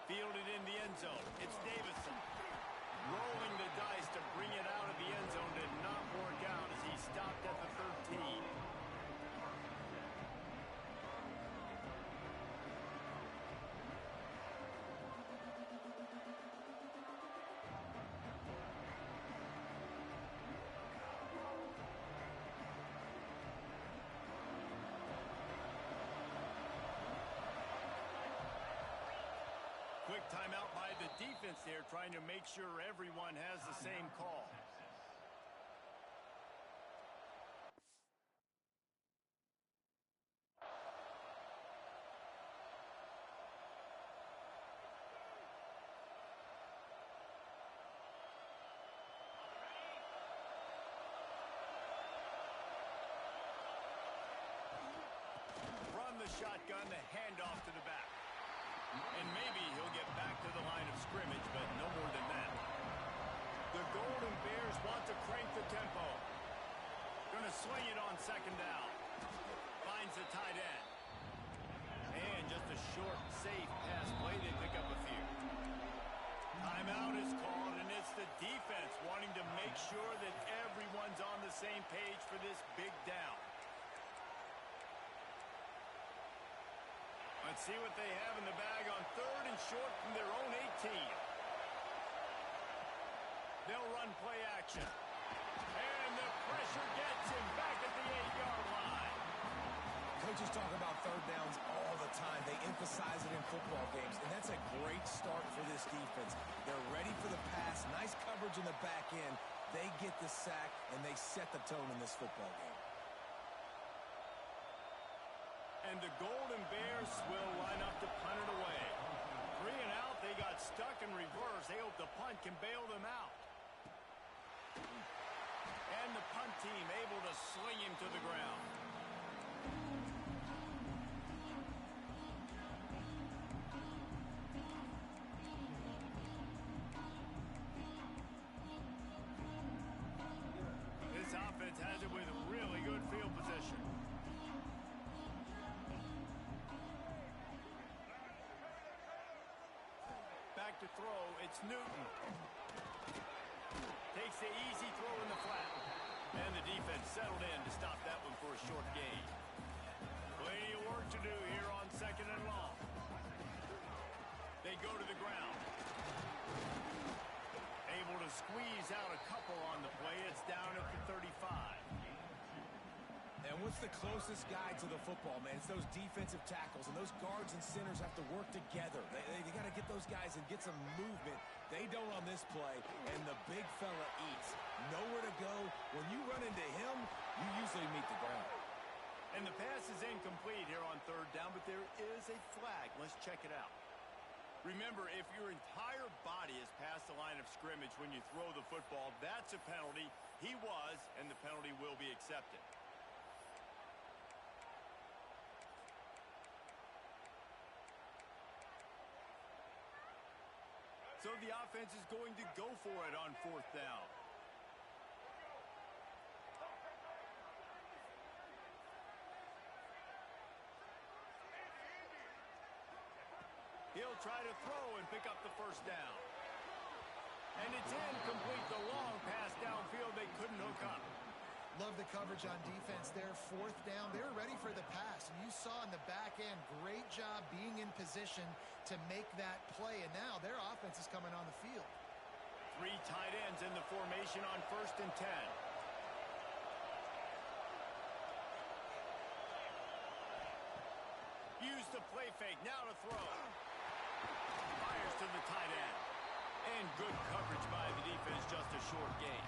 Fielded in the end zone. It's Davison. Rolling the dice to bring it out of the end zone did not work out as he stopped at the 13. Quick timeout by the defense there, trying to make sure everyone has the same call. Run the shotgun, the handoff to the back. And maybe he'll get back to the line of scrimmage, but no more than that. The Golden Bears want to crank the tempo. Going to swing it on second down. Finds the tight end. And just a short, safe pass play. They pick up a few. Timeout is called, and it's the defense wanting to make sure that everyone's on the same page for this big down. Let's see what they have in the bag on third and short from their own 18. They'll run play action. And the pressure gets him back at the 8-yard line. Coaches talk about third downs all the time. They emphasize it in football games, and that's a great start for this defense. They're ready for the pass. Nice coverage in the back end. They get the sack, and they set the tone in this football game. And the Golden Bears will line up to punt it away. 3 and out, they got stuck in reverse. They hope the punt can bail them out. And the punt team able to sling him to the ground. This offense has it with really good field position. Back to throw, it's Newton. Takes the easy throw in the flat. And the defense settled in to stop that one for a short gain. Plenty of work to do here on second and long. They go to the ground. Able to squeeze out a couple on the play. It's down at the 35. And what's the closest guy to the football, man? It's those defensive tackles, and those guards and centers have to work together. They got to get those guys and get some movement. They don't on this play, and the big fella eats. Nowhere to go. When you run into him, you usually meet the ground. And the pass is incomplete here on third down, but there is a flag. Let's check it out. Remember, if your entire body is past the line of scrimmage when you throw the football, that's a penalty. He was, and the penalty will be accepted. So the offense is going to go for it on fourth down. He'll try to throw and pick up the first down. And it's incomplete. The long pass downfield they couldn't hook up. Love the coverage on defense there. Fourth down. They were ready for the pass. And you saw in the back end, great job being in position to make that play. And now their offense is coming on the field. 3 tight ends in the formation on 1st and 10. Use the play fake. Now to throw. Fires to the tight end. And good coverage by the defense. Just a short gain.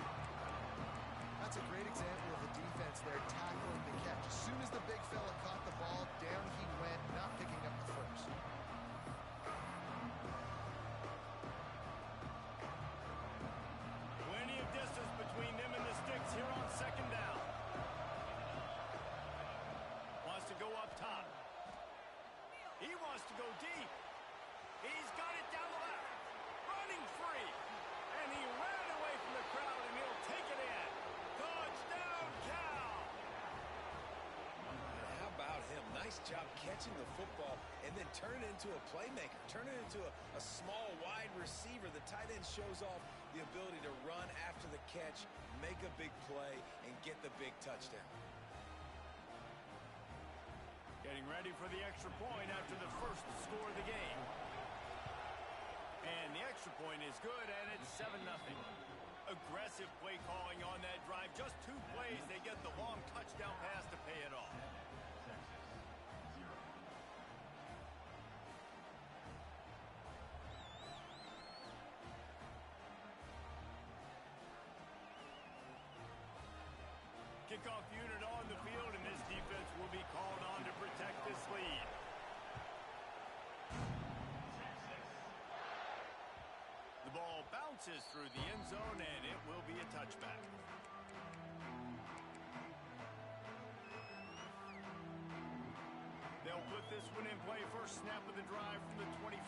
That's a great example of the defense there tackling the catch. As soon as the big fella caught the ball, down he went, not picking up the first. Plenty of distance between them and the sticks here on second down. Wants to go up top. He wants to go deep. He's got it down the left. Running free. And he ran away from the crowd nice job catching the football and then turn it into a playmaker, turn it into a small, wide receiver. The tight end shows off the ability to run after the catch, make a big play, and get the big touchdown. Getting ready for the extra point after the first score of the game. And the extra point is good, and it's 7-0. Aggressive play calling on that drive. Just 2 plays, they get the long touchdown pass to pay it off. Kickoff unit on the field, and this defense will be called on to protect this lead. The ball bounces through the end zone, and it will be a touchback. They'll put this one in play. First snap of the drive from the 25.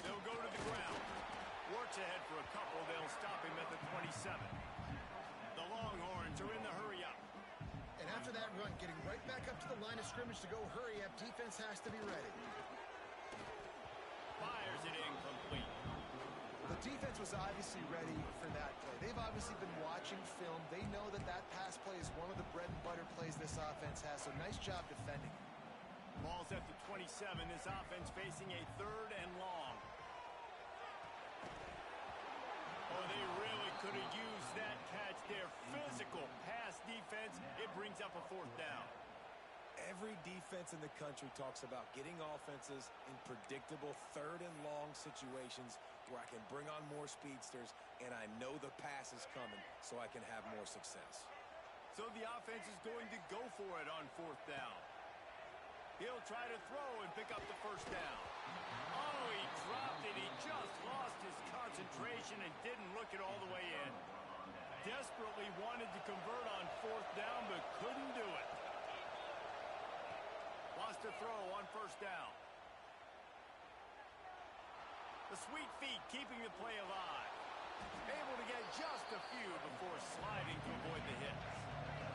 They'll go to the ground. Works ahead for a couple. They'll stop him at the 27. The Longhorns are in the hurry up. And after that run, getting right back up to the line of scrimmage to go hurry up, defense has to be ready. Fires it incomplete. The defense was obviously ready for that play. They've obviously been watching film. They know that that pass play is one of the bread and butter plays this offense has, so nice job defending. Ball's at the 27. This offense facing a 3rd and long. Oh, they really could have used that catch. Their physical pass defense, it brings up a 4th down. Every defense in the country talks about getting offenses in predictable 3rd and long situations where I can bring on more speedsters and I know the pass is coming so I can have more success. So the offense is going to go for it on 4th down. He'll try to throw and pick up the 1st down. Oh, he dropped it. He just lost his concentration and didn't look it all the way in. Desperately wanted to convert on 4th down, but couldn't do it. Lost a throw on 1st down. The sweet feet keeping the play alive. Able to get just a few before sliding to avoid the hits.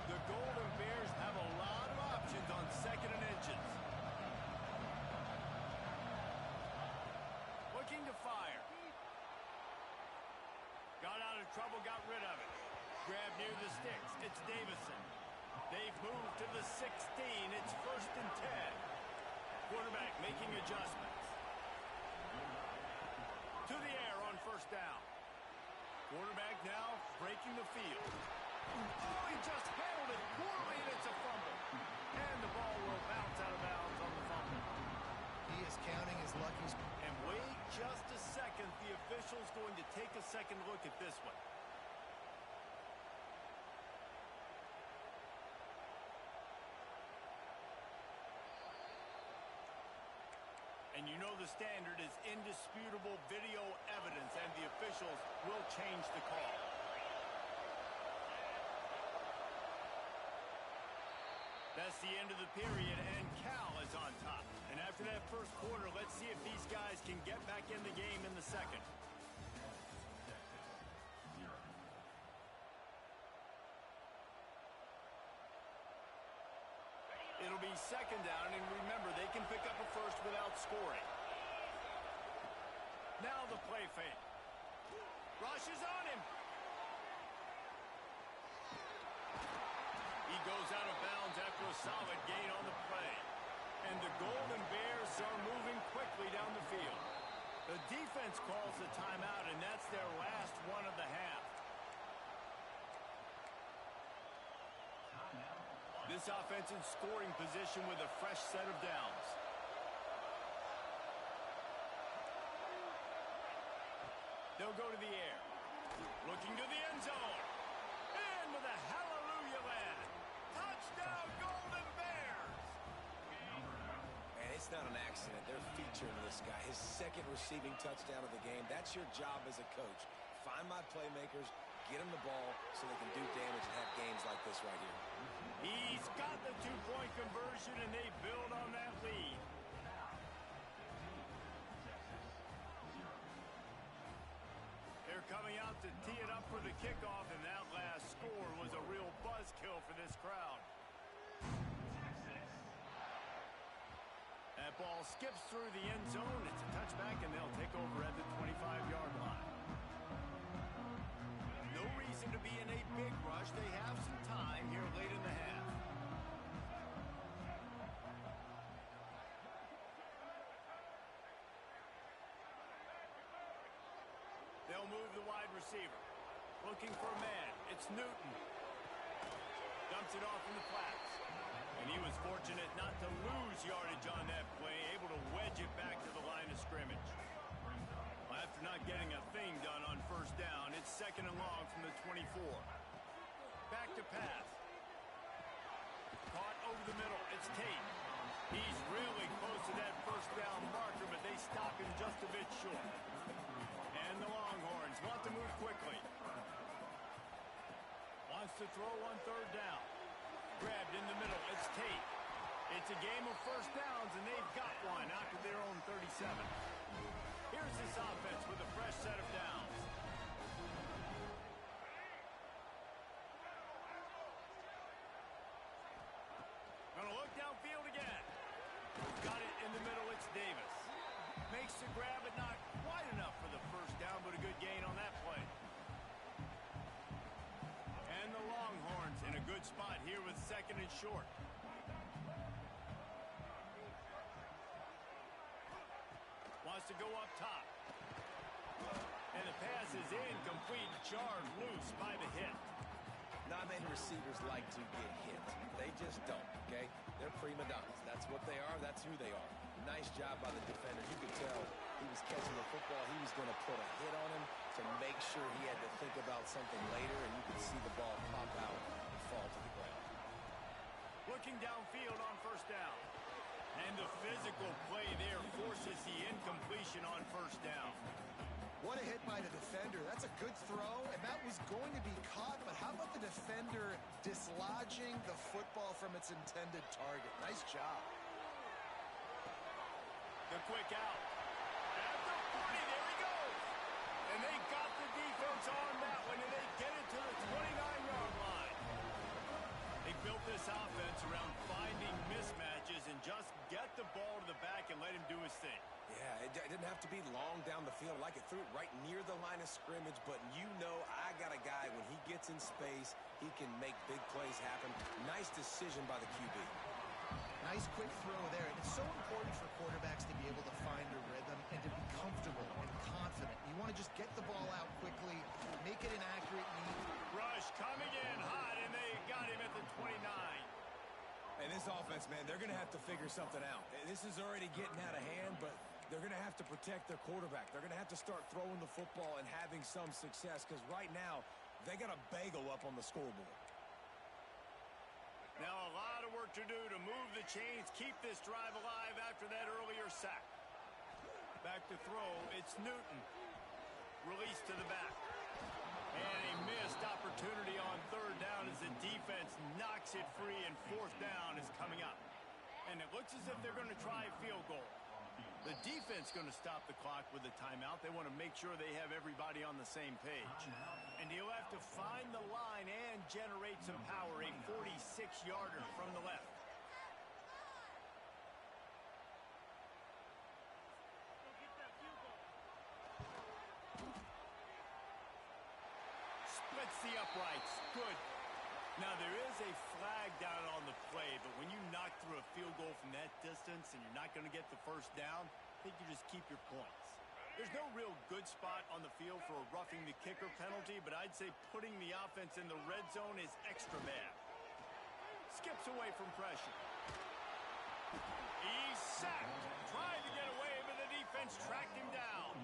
The Golden Bears have a lot of options on 2nd and inches. Looking to fire. Got out of trouble, got rid of it. Grab near the sticks. It's Davison. They've moved to the 16. It's 1st and 10. Quarterback making adjustments. To the air on 1st down. Quarterback now breaking the field. Oh, he just handled it poorly, and it's a fumble. And the ball will bounce out of bounds on the fumble. He is counting his lucky. And wait just a second. The official's going to take a second look at this one. And you know the standard is indisputable video evidence, and the officials will change the call. That's the end of the period, and Cal is on top. And after that first quarter, let's see if these guys can get back in the game in the second. It'll be 2nd down, and remember, they can pick up a first without scoring. Now the play fake. Rush is on him. He goes out of bounds after a solid gain on the play. And the Golden Bears are moving quickly down the field. The defense calls the timeout, and that's their last one of the half. This offense in scoring position with a fresh set of downs. They'll go to the air. Looking to the end zone. Into the hallelujah land. Touchdown, Golden Bears! And it's not an accident. They're featuring this guy. His 2nd receiving touchdown of the game. That's your job as a coach. Find my playmakers, get them the ball so they can do damage and have games like this right here. He's got the 2-point conversion, and they build on that lead. They're coming out to tee it up for the kickoff, and that last score was a real buzzkill for this crowd. That ball skips through the end zone. It's a touchback, and they'll take over at the 25-yard line. No reason to be in a big rush. They have some time here late in the half. They'll move the wide receiver. Looking for a man. It's Newton. Dumps it off in the flats. And he was fortunate not to lose yardage on that play, able to wedge it back to the line of scrimmage. Well, after not getting a thing done on first down, it's 2nd and long from the 24. Back to pass. Caught over the middle. It's Tate. He's really close to that first down marker, but they stop him just a bit short. And the Longhorns want to move quickly. Wants to throw on 3rd down. Grabbed in the middle. It's Tate. It's a game of first downs, and they've got one out to their own 37. Here's this offense with a fresh set of downs. Gonna look downfield again. Got it in the middle. It's Davis. Makes the grab, but not quite enough for the first down, but a good gain on that play. And the Longhorns in a good spot here with 2nd and short. Wants to go up top. And the pass is incomplete, jarred loose by the hit. Not many receivers like to get hit. They just don't, okay? They're prima donnas. That's what they are. That's who they are. Nice job by the defender. You could tell he was catching the football. He was going to put a hit on him to make sure he had to think about something later, and you could see the ball pop out and fall to the ground. Looking downfield on first down. And the physical play there forces the incompletion on first down. What a hit by the defender. That's a good throw, and that was going to be caught, but how about the defender dislodging the football from its intended target? Nice job. The quick out. At the 40, there he goes. And they got the defense on that one, and they get it to the 29-yard line. They built this offense around finding mismatches and just get the ball to the back and let him do his thing. Yeah, it didn't have to be long down the field. Like it threw it right near the line of scrimmage, but you know I got a guy, when he gets in space, he can make big plays happen. Nice decision by the QB. Nice quick throw there. And it's so important for quarterbacks to be able to find a rhythm and to be comfortable and confident. You want to just get the ball out quickly, make it an accurate, neat. Rush coming in hot, and they got him at the 29. And this offense, man, they're going to have to figure something out. This is already getting out of hand, but they're going to have to protect their quarterback. They're going to have to start throwing the football and having some success, because right now they got a bagel up on the scoreboard. Now a lot of work to do to move the chains, keep this drive alive after that earlier sack. Back to throw, it's Newton. Release to the back. And a missed opportunity on 3rd down as the defense knocks it free, and 4th down is coming up. And it looks as if they're going to try a field goal. The defense going to stop the clock with a timeout. They want to make sure they have everybody on the same page. And he'll have to find the line and generate some power, a 46-yarder from the left. Splits the uprights. Good. Now, there is a flag down on the play, but when you knock through a field goal from that distance and you're not going to get the first down, I think you just keep your points. There's no real good spot on the field for a roughing the kicker penalty, but I'd say putting the offense in the red zone is extra bad. Skips away from pressure. He's sacked. Tried to get away, but the defense tracked him down.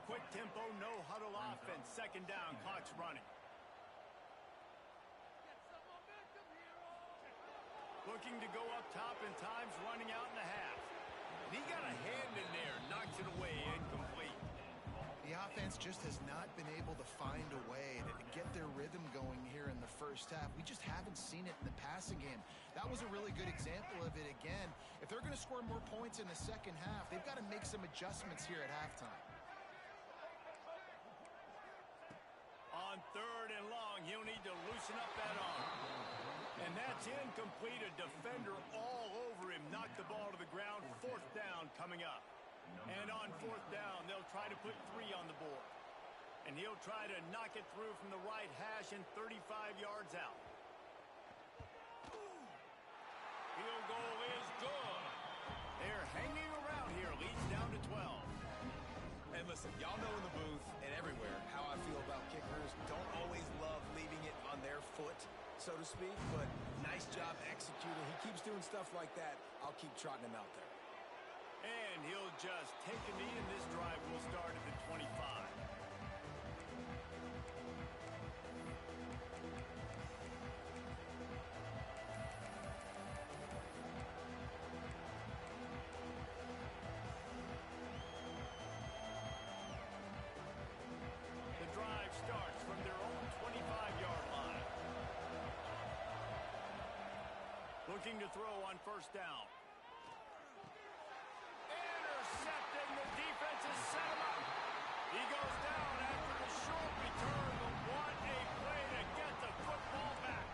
Quick tempo, no huddle offense. 2nd down, clock's running. Looking to go up top, and time's running out in the half. And he got a hand in there, knocks it away, incomplete. The offense just has not been able to find a way to get their rhythm going here in the first half. We just haven't seen it in the passing game. That was a really good example of it again. If they're going to score more points in the second half, they've got to make some adjustments here at halftime. On On 3rd and long, he'll need to loosen up that arm. And that's incomplete. A defender all over him. Knocked the ball to the ground. 4th down coming up. And on 4th down, they'll try to put 3 on the board. And he'll try to knock it through from the right hash and 35 yards out. Field goal is good. They're hanging around here. Leads down to 12. And listen, y'all know in the booth and everywhere how I feel about kickers. Don't always love leaving it on their foot, so to speak, but nice job executing. He keeps doing stuff like that. I'll keep trotting him out there. And he'll just take a knee, and this drive will start at the 25. The drive starts from their own 25-yard line. Looking to throw on 1st down. Intercepting. The defense has set him up. He goes down after the short return. But what a play to get the football back.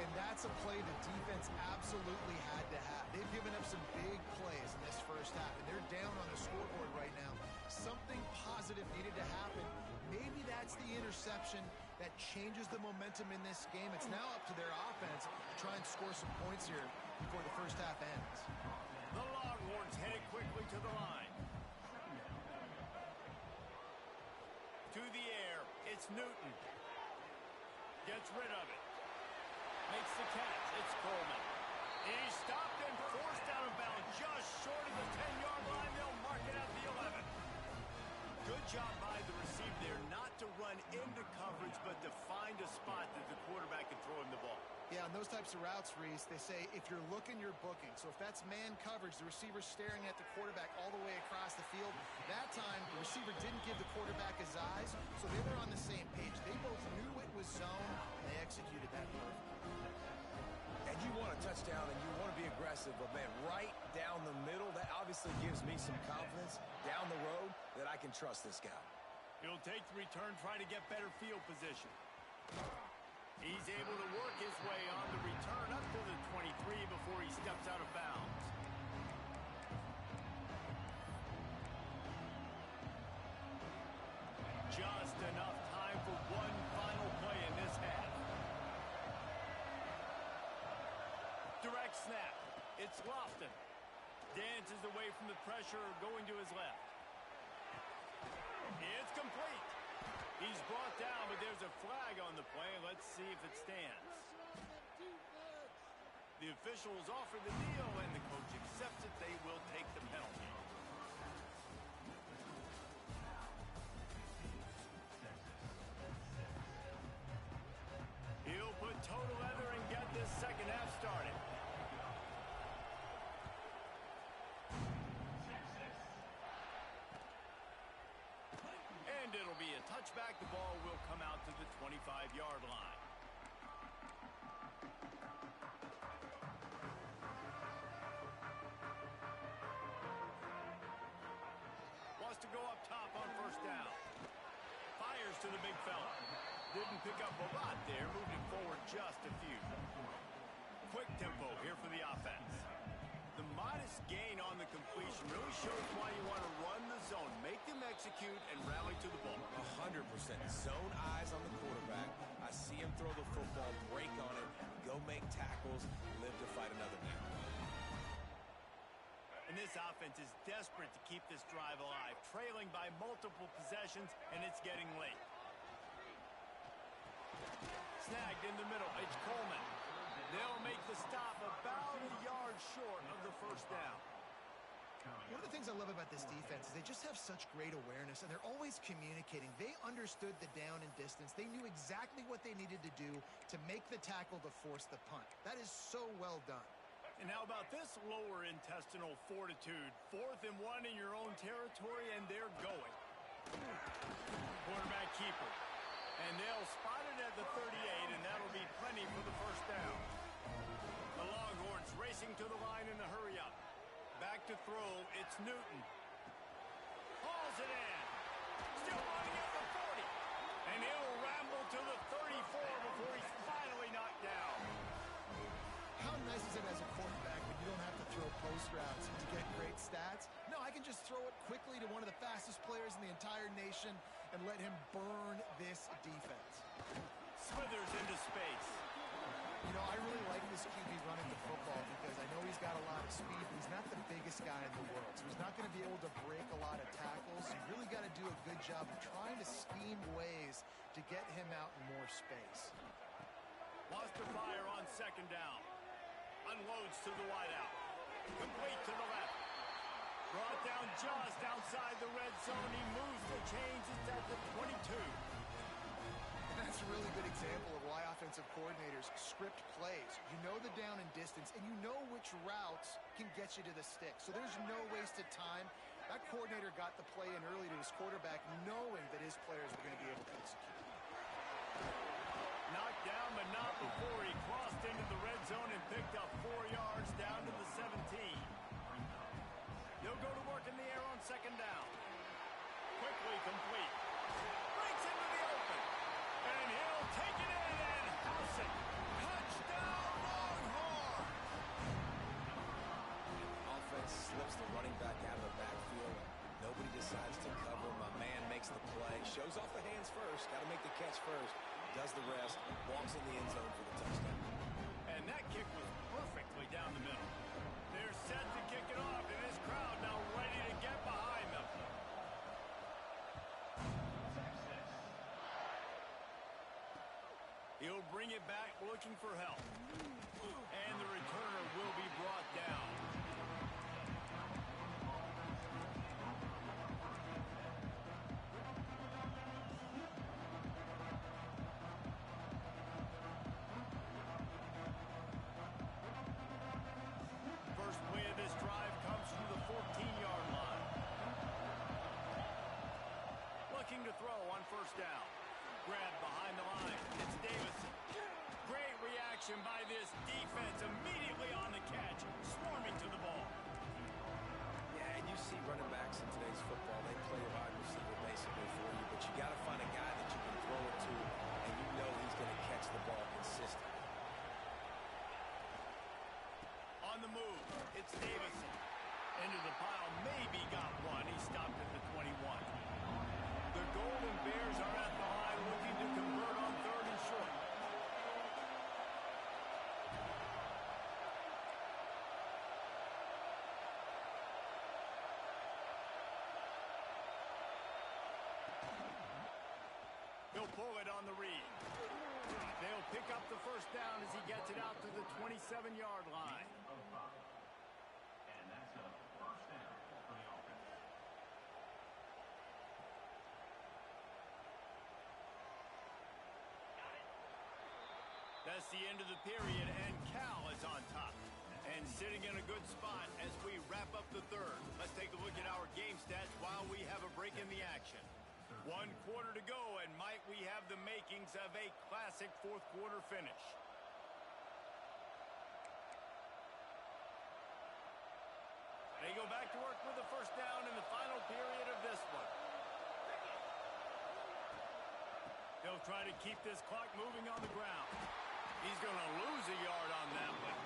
And that's a play the defense absolutely had to have. They've given up some big plays in this first half, and they're down on the scoreboard right now. Something positive needed to happen. Maybe that's the interception that changes the momentum in this game. It's now up to their offense to try and score some points here before the first half ends. The Longhorns headed quickly to the line. To the air, it's Newton. Gets rid of it. Makes the catch. It's Coleman. He's stopped and forced out of bounds just short of the 10-yard line. They'll mark it at the 11. Good job by the receiver there not to run into coverage, but to find a spot that the quarterback can throw him the ball. Yeah, on those types of routes, Reese, they say if you're looking, you're booking. So if that's man coverage, the receiver's staring at the quarterback all the way across the field. That time, the receiver didn't give the quarterback his eyes, so they were on the same page. They both knew it was zone, and they executed that perfectly. And you want a touchdown and you want to be aggressive, but man, right down the middle, that obviously gives me some confidence down the road that I can trust this guy. He'll take the return, try to get better field position. He's able to work his way on the return up to the 23 before he steps out of bounds. Just enough time for one final play in this half. Direct snap. It's Lofton. Dances away from the pressure, going to his left. It's complete. He's brought down, but there's a flag on the play. Let's see if it stands. The officials offer the deal, and the coach accepts it. They will take the penalty. He'll put total leather and get this second half started. And it'll be a touchback. The ball will come out to the 25-yard line. Wants to go up top on 1st down. Fires to the big fella. Didn't pick up a lot there. Moved it forward just a few. Quick tempo here for the offense. The modest gain on the completion really shows why you want to run the zone, make them execute, and rally to the ball. 100%. Zone eyes on the quarterback. I see him throw the football, break on it, go make tackles, live to fight another down. And this offense is desperate to keep this drive alive, trailing by multiple possessions, and it's getting late. Snagged in the middle. It's Coleman. They'll make the stop about a yard short of the 1st down. One of the things I love about this defense is they just have such great awareness, and they're always communicating. They understood the down and distance. They knew exactly what they needed to do to make the tackle to force the punt. That is so well done. And how about this lower intestinal fortitude? 4th and 1 in your own territory, and they're going. Quarterback keeper. And they'll spot it at the 38, and that'll be plenty for the 1st down. The Longhorns racing to the line in a hurry-up. Back to throw, it's Newton. Hauls it in. Still running at the 40. And he'll stats. No, I can just throw it quickly to one of the fastest players in the entire nation and let him burn this defense. Slithers into space. You know, I really like this QB running the football because I know he's got a lot of speed, but he's not the biggest guy in the world. So he's not going to be able to break a lot of tackles. You really got to do a good job of trying to scheme ways to get him out in more space. Lost to fire on second down. Unloads to the wideout. Complete to the left. Brought down just outside the red zone. He moves the chains. It's at the 22. And that's a really good example of why offensive coordinators script plays. You know the down and distance, and you know which routes can get you to the stick. So there's no wasted time. That coordinator got the play in early to his quarterback, knowing that his players were going to be able to execute. Knocked down, but not before he crossed into the red zone and picked up 4 yards down to the 17. He'll go to work in the air on second down. Quickly complete. Breaks into the open. And he'll take it in and house it. Touchdown, Longhorn! Offense slips the running back out of the backfield. Nobody decides to cover. My man makes the play. Shows off the hands first. Got to make the catch first. Does the rest. Walks in the end zone for the touchdown. And that kick was perfectly down the middle. They're set to kick it off, and this crowd now ready to get behind them. He'll bring it back looking for help. And the returner will be brought down. First play of this drive comes from the 14-yard line. Looking to throw on first down. Grab behind the line. It's Davison. Great reaction by this defense. Immediately on the catch. Swarming to the ball. Yeah, and you see running backs in today's football. They play a wide receiver basically for you, but you got to find a guy that you can throw it to, and you know he's going to catch the ball consistently. On the move, it's Davison. Into the pile, maybe got one. He stopped at the 21. The Golden Bears are at the line looking to convert on third and short. He'll pull it on the read. They'll pick up the first down as he gets it out to the 27-yard line. That's the end of the period, and Cal is on top. And sitting in a good spot as we wrap up the third. Let's take a look at our game stats while we have a break in the action. 1 quarter to go, and might we have the makings of a classic fourth quarter finish. They go back to work with the first down in the final period of this one. They'll try to keep this clock moving on the ground. He's going to lose a yard on that one.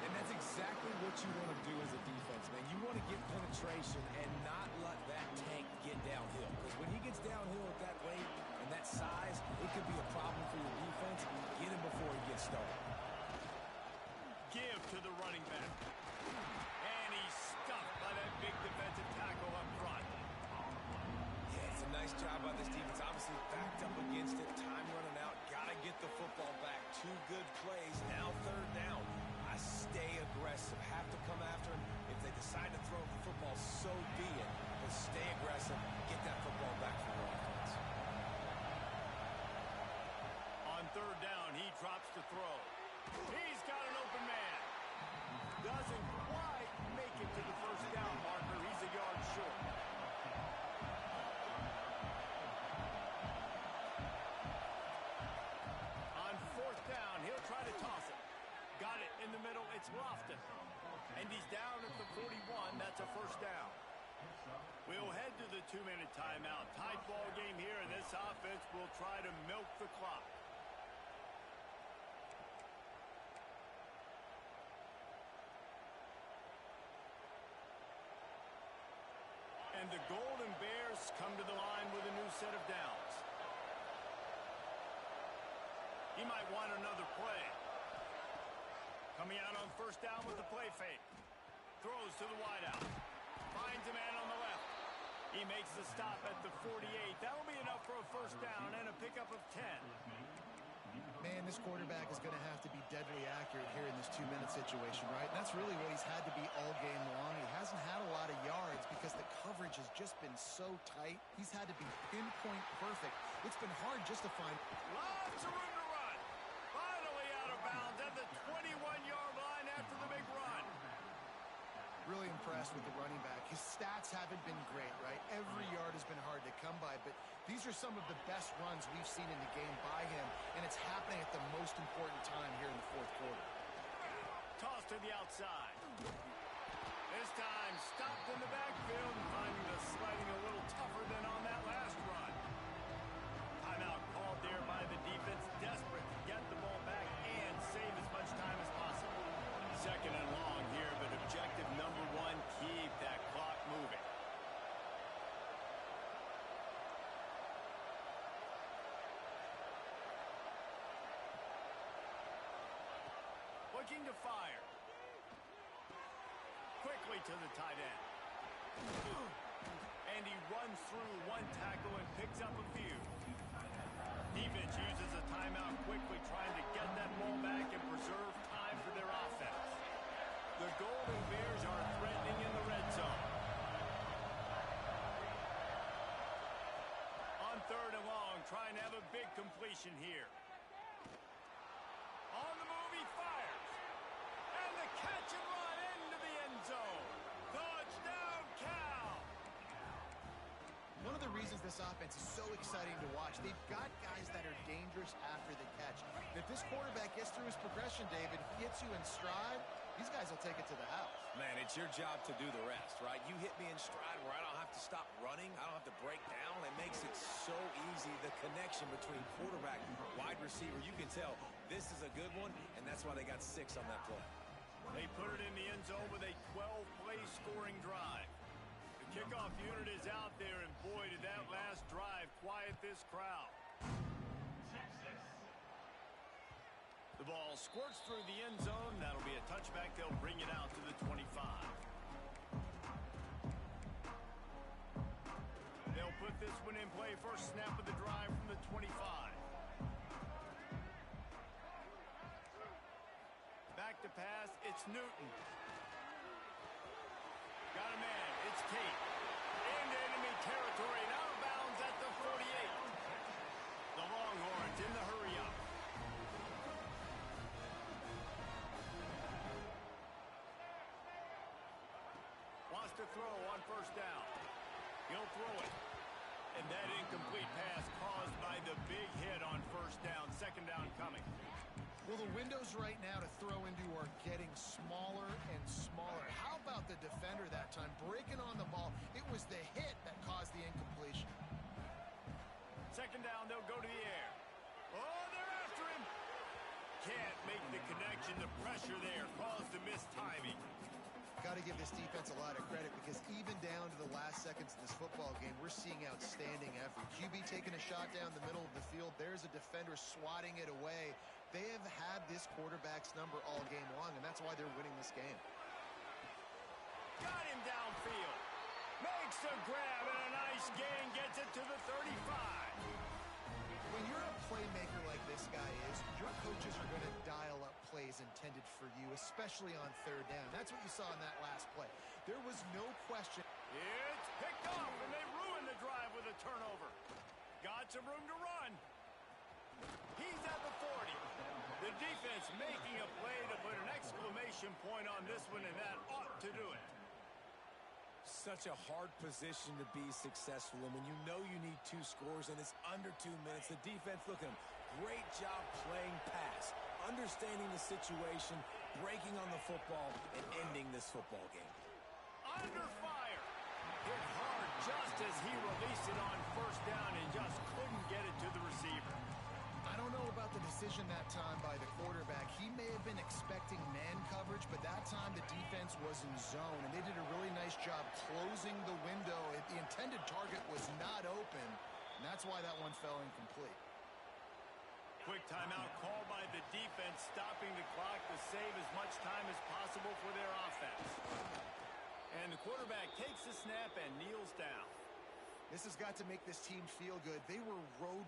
And that's exactly what you want to do as a defense, man. You want to get penetration and not let that tank get downhill. Because when he gets downhill at that rate and that size, it could be a problem for your defense. Get him before he gets started. Give to the running back. And he's stuffed by that big defensive tackle up front. Yeah, it's a nice job by this defense. Obviously backed up against it. Time running out. Got to get the football back. 2 good plays. Now third down. I stay aggressive. Have to come after him. If they decide to throw the football, so be it. But stay aggressive. Get that football back for your offense. On third down, he drops to throw. He's got an open man. Doesn't quite make it to the first down marker. He's a yard short. On fourth down, he'll try to toss it. Got it in the middle. It's Lofton. And he's down at the 41. That's a first down. We'll head to the 2-minute timeout. Tight ball game here, and this offense will try to milk the clock. And the Golden Bears come to the line with a new set of downs. He might want another play. Coming out on first down with the play fake. Throws to the wideout. Finds a man on the left. He makes the stop at the 48. That'll be enough for a first down and a pickup of 10. Man, this quarterback is going to have to be deadly accurate here in this 2-minute situation, right? And that's really what he's had to be all game long. He hasn't had a lot of yards because the coverage has just been so tight. He's had to be pinpoint perfect. It's been hard just to find... Lots of room to run. Finally out of bounds at the 21-yard line after the big run. Really impressed with the running back. His stats haven't been great, right? Every yard has been hard to come by, but these are some of the best runs we've seen in the game by him, and it's happening at the most important time here in the fourth quarter. Toss to the outside. This time stopped in the backfield and finding the sliding a little tougher than on that last run. Timeout called there by the defense, desperate to get the ball back and save as much time as possible. Second and long here, but objective number one, keep that clock moving. Looking to fire. Quickly to the tight end. And he runs through one tackle and picks up a few. Defense uses a timeout quickly, trying to get that ball back and preserve time for their offense. The Golden Bears are threatening in the red zone. On third and long, trying to have a big completion here. On the move, he fires. And the catch and run into the end zone. Touchdown, Cal! One of the reasons this offense is so exciting to watch, they've got guys that are dangerous after the catch. If this quarterback gets through his progression, David, hits you in stride, these guys will take it to the house. Man, it's your job to do the rest, right? You hit me in stride where I don't have to stop running. I don't have to break down. It makes it so easy. The connection between quarterback and wide receiver, you can tell this is a good one, and that's why they got 6 on that play. They put it in the end zone with a 12-play scoring drive. The kickoff unit is out there, and boy, did that last drive quiet this crowd. The ball squirts through the end zone. That'll be a touchback. They'll bring it out to the 25. They'll put this one in play. First snap of the drive from the 25. Back to pass. It's Newton. Got a man. It's Kate. Into enemy territory and out of bounds at the 48. The Longhorns in the hurry-up. Wants to throw on first down. He'll throw it. And that incomplete pass caused by the big hit on first down. Second down coming. Well, the windows right now to throw into are getting smaller and smaller. How about the defender that time breaking on the ball? It was the hit that caused the incompletion. Second down, they'll go to the air. Oh, they're after him. Can't make the connection. The pressure there caused the missed timing. Got to give this defense a lot of credit because even down to the last seconds of this football game, we're seeing outstanding effort. QB taking a shot down the middle of the field. There's a defender swatting it away. They have had this quarterback's number all game long, and that's why they're winning this game. Got him downfield. Makes the grab, and a nice gain gets it to the 35. When you're a playmaker like this guy is, your coaches are going to dial up plays intended for you, especially on third down. That's what you saw in that last play. There was no question. It's picked off, and they ruined the drive with a turnover. Got some room to run. He's at the 40. The defense making a play to put an exclamation point on this one, and that ought to do it. Such a hard position to be successful, and when you know you need 2 scores and it's under 2 minutes, the defense, look at them, great job playing pass, understanding the situation, breaking on the football, and ending this football game. Under fire. Hit hard just as he released it on first down and just couldn't get it to the receiver. I don't know about the decision that time by the quarterback. He he may have been expecting man coverage, but that time the defense was in zone, and they did a really nice job closing the window. The intended target was not open, and that's why that one fell incomplete. Quick timeout called by the defense, stopping the clock to save as much time as possible for their offense. And the quarterback takes the snap and kneels down. This has got to make this team feel good. They were road